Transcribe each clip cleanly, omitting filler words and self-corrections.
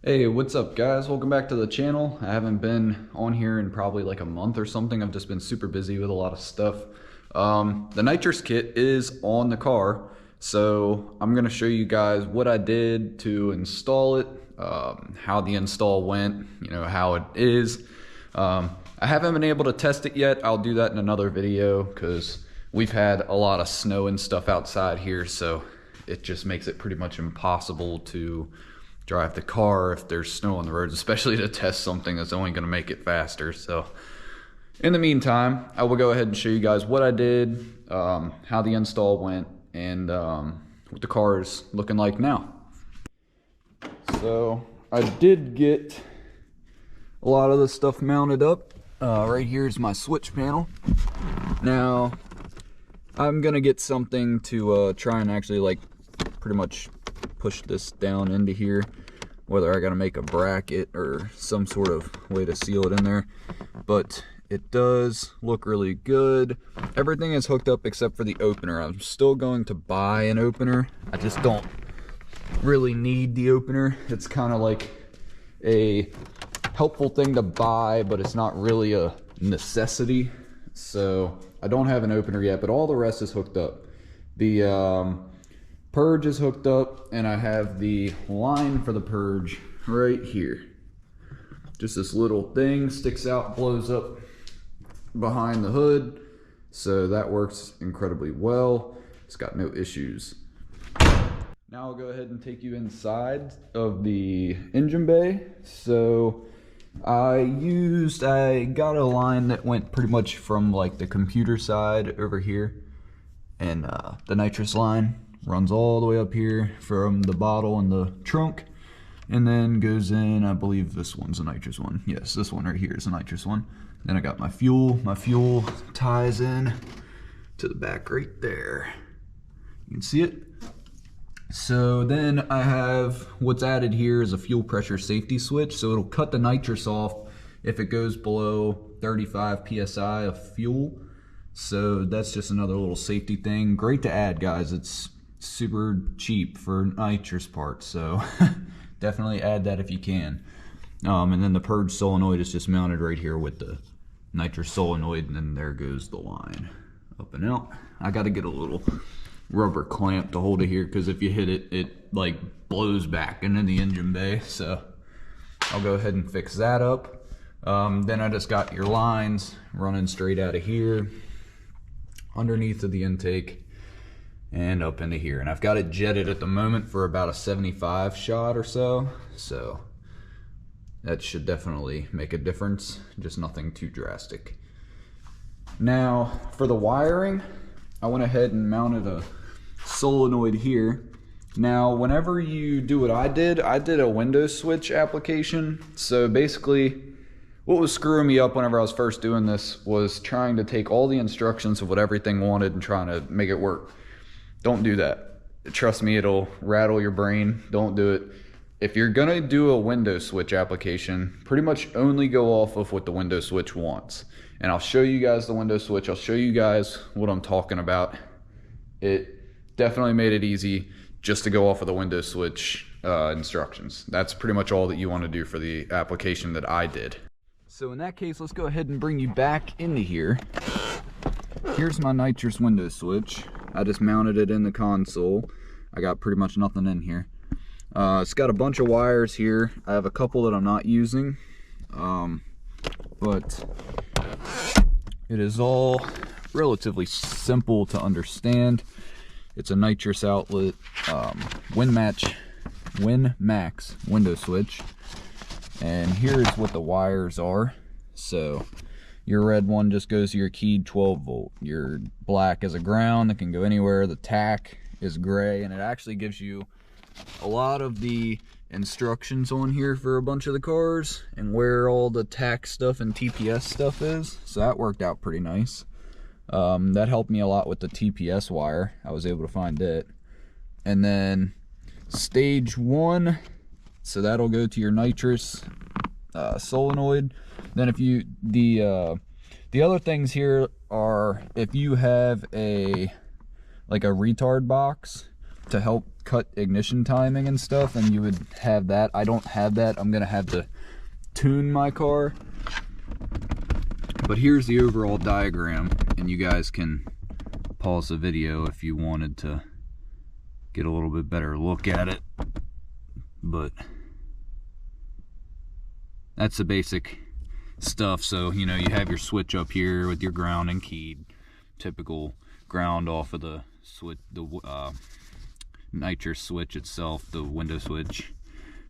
Hey, what's up guys? Welcome back to the channel. I haven't been on here in probably like a month or something. I've just been super busy with a lot of stuff. The nitrous kit is on the car, so I'm gonna show you guys what I did to install it, how the install went, how it is. I haven't been able to test it yet. I'll do that in another video because we've had a lot of snow and stuff outside here, so it just makes it pretty much impossible to drive the car if there's snow on the roads, especially to test something that's only going to make it faster. So in the meantime, I will go ahead and show you guys what I did, how the install went, and what the car is looking like now. So I did get a lot of the stuff mounted up. Right here is my switch panel. Now I'm gonna get something to try and actually like pretty much push this down into here, whether I gotta make a bracket or some sort of way to seal it in there, but it does look really good. Everything is hooked up except for the opener. I'm still going to buy an opener. I just don't really need the opener. It's kind of like a helpful thing to buy, but it's not really a necessity. So I don't have an opener yet, but all the rest is hooked up. The purge is hooked up, and I have the line for the purge right here. Just this little thing sticks out, blows up behind the hood, so that works incredibly well. It's got no issues. Now I'll go ahead and take you inside of the engine bay. So I got a line that went pretty much from like the computer side over here, and the nitrous line runs all the way up here from the bottle in the trunk, and then goes in. I believe this one's a nitrous one. Yes, this one right here is a nitrous one. Then I got my fuel. My fuel ties in to the back right there. You can see it. So then I have what's added here is a fuel pressure safety switch. So it'll cut the nitrous off if it goes below 35 psi of fuel. So that's just another little safety thing. Great to add, guys. It's super cheap for nitrous parts, so definitely add that if you can. And then the purge solenoid is just mounted right here with the nitrous solenoid, and then there goes the line up and out. I got to get a little rubber clamp to hold it here, because if you hit it, it like blows back into the engine bay. So I'll go ahead and fix that up. Then I just got your lines running straight out of here, underneath of the intake, and up into here. And I've got it jetted at the moment for about a 75 shot or so. So that should definitely make a difference, just nothing too drastic. Now for the wiring, I went ahead and mounted a solenoid here. Now whenever you do what I did a Windows switch application. So basically what was screwing me up whenever I was first doing this was trying to take all the instructions of what everything wanted and trying to make it work. Don't do that. Trust me, it'll rattle your brain. Don't do it. If you're gonna do a Windows switch application, pretty much only go off of what the Windows switch wants. And I'll show you guys the Windows switch. I'll show you guys what I'm talking about. It definitely made it easy just to go off of the Windows switch instructions. That's pretty much all that you want to do for the application that I did. So in that case, let's go ahead and bring you back into here. Here's my nitrous Windows switch. I just mounted it in the console. I got pretty much nothing in here. It's got a bunch of wires here. I have a couple that I'm not using, but it is all relatively simple to understand. It's a nitrous outlet, WinMax window switch, and here's what the wires are. So your red one just goes to your keyed 12 volt. Your black is a ground that can go anywhere. The tack is gray, and it actually gives you a lot of the instructions on here for a bunch of the cars and where all the tack stuff and TPS stuff is. So that worked out pretty nice. That helped me a lot with the TPS wire. I was able to find it. And then stage 1, so that'll go to your nitrous solenoid. Then if you the other things here are, if you have a retard box, to help cut ignition timing and stuff, and you would have that. I don't have that. I'm gonna have to tune my car. But here's the overall diagram, and you guys can pause the video if you wanted to get a little bit better look at it. But that's the basic stuff. So, you know, you have your switch up here with your ground and keyed, typical ground off of the switch, the nitrous switch itself, the window switch.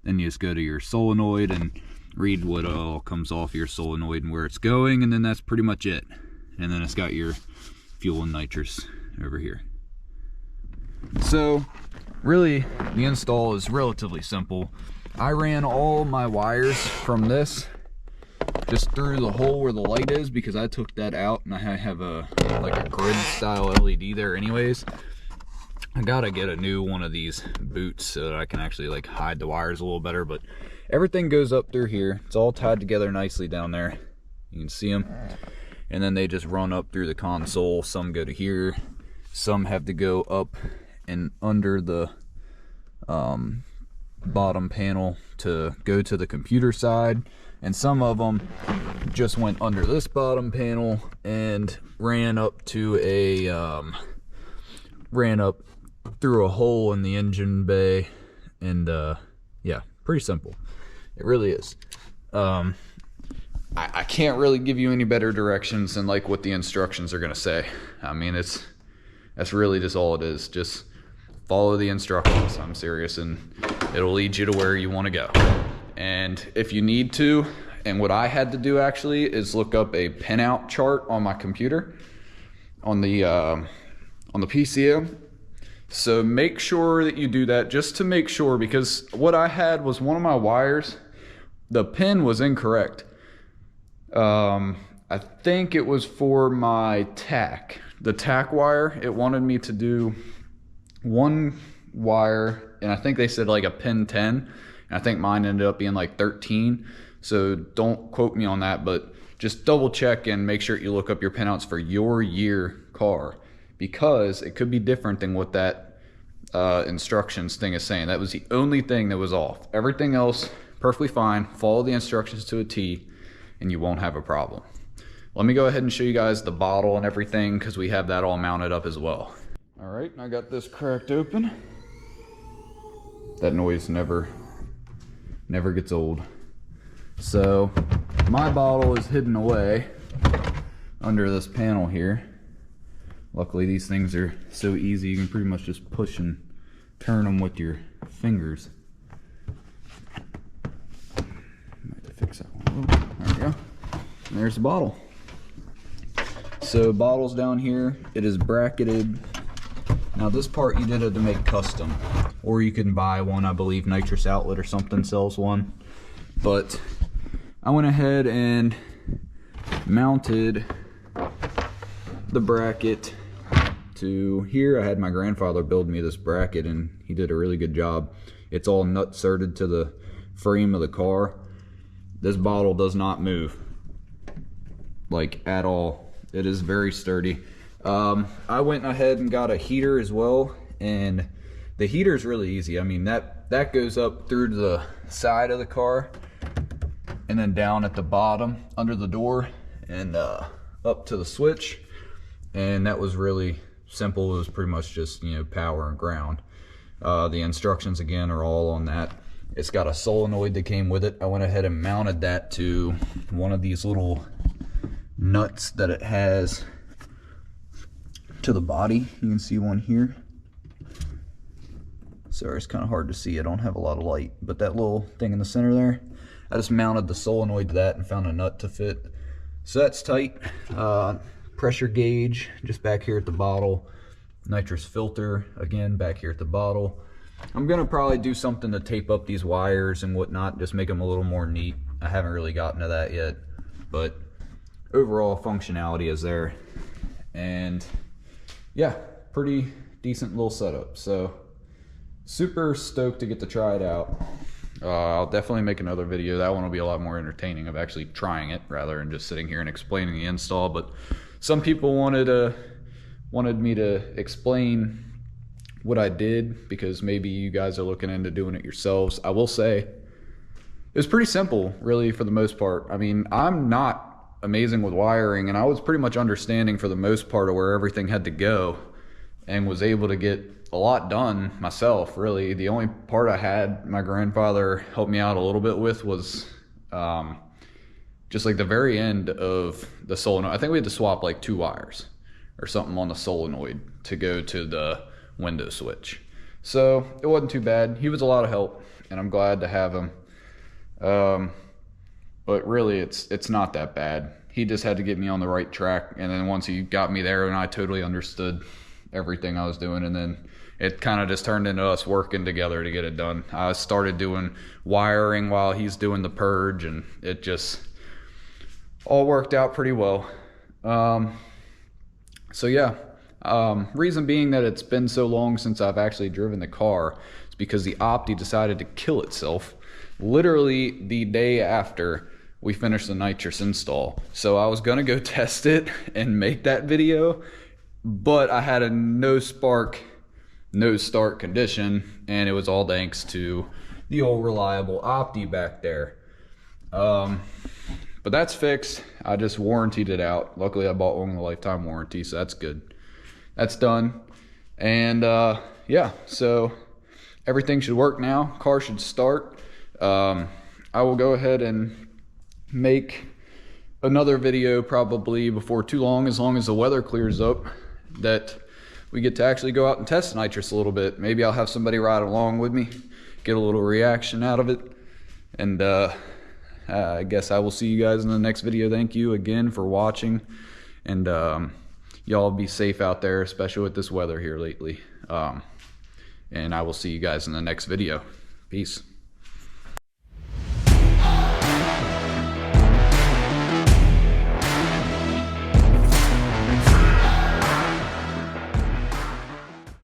Then you just go to your solenoid and read what all comes off your solenoid and where it's going, and then that's pretty much it. And then it's got your fuel and nitrous over here. So really the install is relatively simple. I ran all my wires from this just through the hole where the light is, because I took that out and I have like a grid style LED there anyways. I gotta get a new one of these boots so that I can actually like hide the wires a little better, but everything goes up through here. It's all tied together nicely down there. You can see them. And then they just run up through the console. Some go to here. Some have to go up and under the bottom panel to go to the computer side. And some of them just went under this bottom panel and ran up to a ran up through a hole in the engine bay. And yeah, pretty simple. It really is. I can't really give you any better directions than like what the instructions are gonna say. I mean, that's really just all it is. Just follow the instructions. I'm serious, and it'll lead you to where you want to go. And if you need to, and what I had to do actually is look up a pinout chart on my computer on the PCM. So make sure that you do that, just to make sure, because what I had was one of my wires, the pin was incorrect. I think it was for my tack, the tack wire. It wanted me to do one wire, and I think they said like a pin 10, and I think mine ended up being like 13. So don't quote me on that, but just double check and make sure you look up your pinouts for your year car, because it could be different than what that instructions thing is saying. That was the only thing that was off. Everything else perfectly fine. Follow the instructions to a T and you won't have a problem. Let me go ahead and show you guys the bottle and everything, because we have that all mounted up as well. All right, I got this cracked open. That noise never gets old. So my bottle is hidden away under this panel here. Luckily these things are so easy, you can pretty much just push and turn them with your fingers. Might fix that one. Oh, there we go. And there's the bottle. So bottle's down here. It is bracketed. Now this part you did it to make custom, or you can buy one. I believe Nitrous Outlet or something sells one. But I went ahead and mounted the bracket to here. I had my grandfather build me this bracket, and he did a really good job. It's all nut-surted to the frame of the car. This bottle does not move, like, at all. It is very sturdy. I went ahead and got a heater as well, and the heater is really easy. I mean, that goes up through the side of the car and then down at the bottom under the door and up to the switch. And that was really simple. It was pretty much just, you know, power and ground. The instructions again are all on that. It's got a solenoid that came with it. I went ahead and mounted that to one of these little nuts that it has to the body. You can see one here. Sorry, it's kind of hard to see. I don't have a lot of light, but that little thing in the center there, I just mounted the solenoid to that and found a nut to fit. So that's tight. Pressure gauge just back here at the bottle. Nitrous filter again back here at the bottle. I'm gonna probably do something to tape up these wires and whatnot, just make them a little more neat. I haven't really gotten to that yet, but overall functionality is there. And yeah, pretty decent little setup. So super stoked to get to try it out. I'll definitely make another video. That one will be a lot more entertaining of actually trying it rather than just sitting here and explaining the install. But some people wanted me to explain what I did, because maybe you guys are looking into doing it yourselves. I will say it was pretty simple, really, for the most part. I mean, I'm not amazing with wiring, and I was pretty much understanding for the most part of where everything had to go, and was able to get a lot done myself, really. The only part I had my grandfather helped me out a little bit with was just like the very end of the solenoid. I think we had to swap like 2 wires or something on the solenoid to go to the window switch. So it wasn't too bad. He was a lot of help, and I'm glad to have him. But really it's not that bad. He just had to get me on the right track, and then once he got me there and I totally understood everything I was doing, and then it kind of just turned into us working together to get it done. I started doing wiring while he's doing the purge, and it just all worked out pretty well. So yeah, reason being that it's been so long since I've actually driven the car is because the Opti decided to kill itself literally the day after we finished the Nitrous install. So I was gonna go test it and make that video, but I had a no spark, no start condition, and it was all thanks to the old reliable Opti back there. But that's fixed. I just warrantied it out. Luckily I bought one with a lifetime warranty, so that's good. That's done. And yeah, so everything should work now. Car should start. I will go ahead and make another video probably before too long as the weather clears up, that we get to actually go out and test Nitrous a little bit. Maybe I'll have somebody ride along with me, get a little reaction out of it. And I guess I will see you guys in the next video. Thank you again for watching, and y'all be safe out there, especially with this weather here lately. And I will see you guys in the next video. Peace.